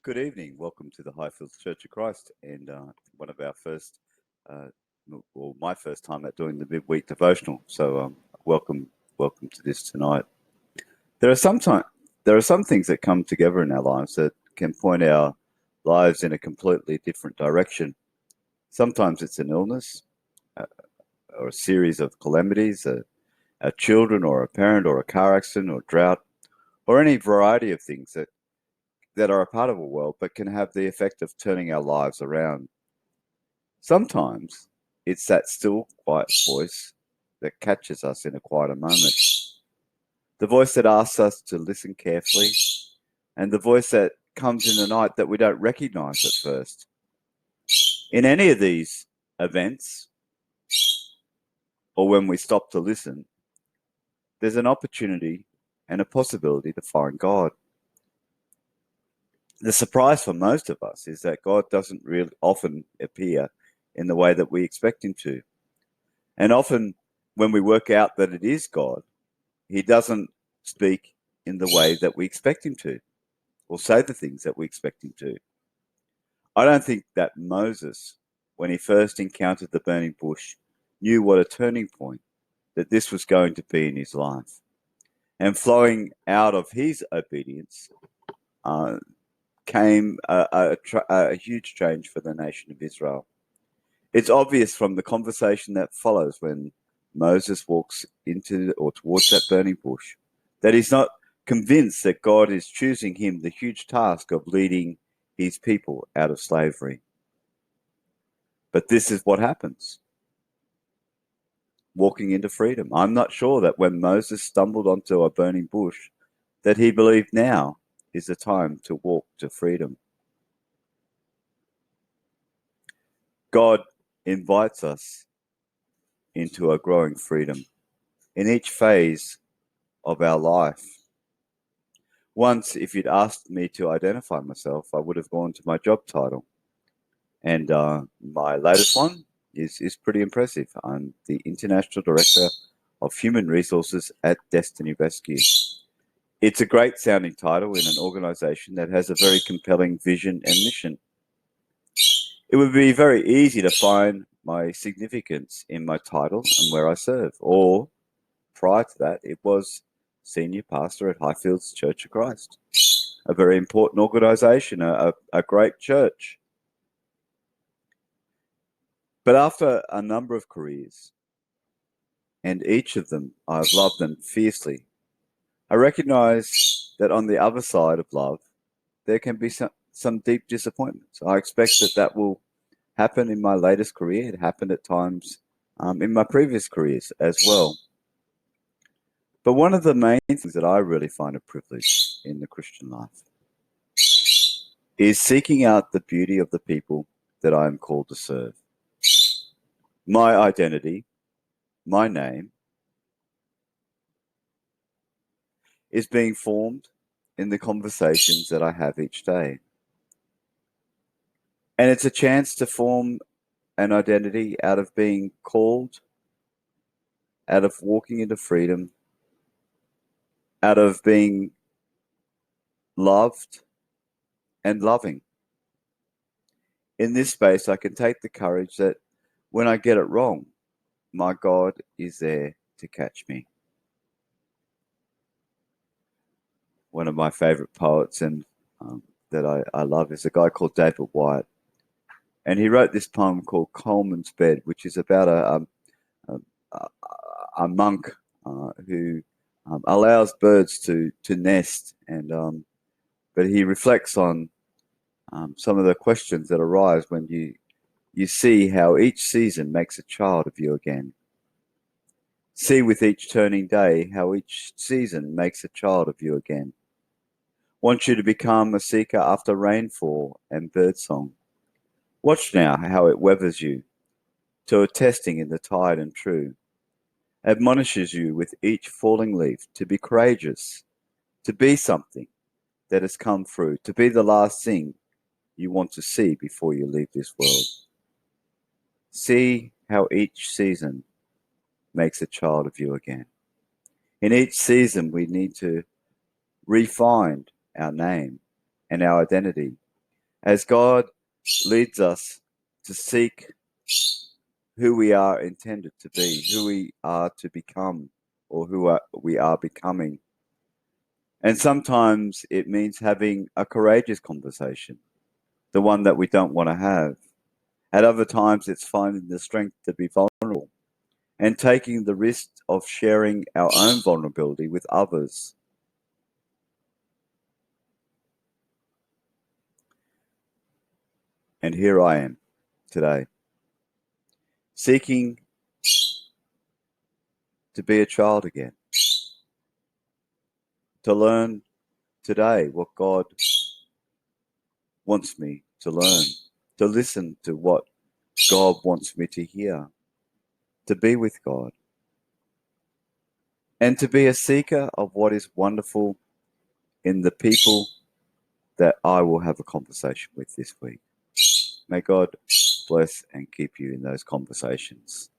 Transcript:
Good evening. Welcome to the Highfields Church of Christ, and one of our first, my first time at doing the Mid-Week Devotional. So, welcome to this tonight. There are some things that come together in our lives that can point our lives in a completely different direction. Sometimes it's an illness, or a series of calamities, a children, or a parent, or a car accident, or drought, or any variety of things that are a part of a world but can have the effect of turning our lives around. Sometimes it's that still, quiet voice that catches us in a quieter moment. The voice that asks us to listen carefully, and the voice that comes in the night that we don't recognize at first. In any of these events, or when we stop to listen, there's an opportunity and a possibility to find God. The surprise for most of us is that God doesn't really often appear in the way that we expect him to. And often when we work out that it is God, he doesn't speak in the way that we expect him to, or say the things that we expect him to. I don't think that Moses, when he first encountered the burning bush, knew what a turning point that this was going to be in his life. And flowing out of his obedience, came a huge change for the nation of Israel. It's obvious from the conversation that follows when Moses walks into or towards that burning bush that he's not convinced that God is choosing him the huge task of leading his people out of slavery. But this is what happens. Walking into freedom. I'm not sure that when Moses stumbled onto a burning bush that he believed now is the time to walk to freedom. God invites us into a growing freedom in each phase of our life. Once, if you'd asked me to identify myself, I would have gone to my job title. And my latest one is pretty impressive. I'm the International Director of Human Resources at Destiny Rescue. It's a great sounding title in an organization that has a very compelling vision and mission. It would be very easy to find my significance in my title and where I serve. Or, prior to that, it was Senior Pastor at Highfields Church of Christ, a very important organization, a great church. But after a number of careers, and each of them, I've loved them fiercely, I recognize that on the other side of love, there can be some deep disappointments. I expect that will happen in my latest career. It happened at times in my previous careers as well. But one of the main things that I really find a privilege in the Christian life is seeking out the beauty of the people that I am called to serve. My identity, my name, is being formed in the conversations that I have each day. And it's a chance to form an identity out of being called, out of walking into freedom, out of being loved and loving. In this space, I can take the courage that when I get it wrong, my God is there to catch me. One of my favorite poets and that I love is a guy called David Wyatt. And he wrote this poem called Coleman's Bed, which is about a monk who allows birds to nest. And but he reflects on some of the questions that arise when you see how each season makes a child of you again. See with each turning day how each season makes a child of you again. Want you to become a seeker after rainfall and birdsong. Watch now how it weathers you to a testing in the tide and true. Admonishes you with each falling leaf to be courageous, to be something that has come through, to be the last thing you want to see before you leave this world. See how each season makes a child of you again. In each season, we need to refine our name and our identity As God leads us to seek who we are intended to be, who we are to become, or we are becoming. And sometimes it means having a courageous conversation, the one that we don't want to have. At other times, it's finding the strength to be vulnerable and taking the risk of sharing our own vulnerability with others. And here I am today, seeking to be a child again, to learn today what God wants me to learn, to listen to what God wants me to hear, to be with God, and to be a seeker of what is wonderful in the people that I will have a conversation with this week. May God bless and keep you in those conversations.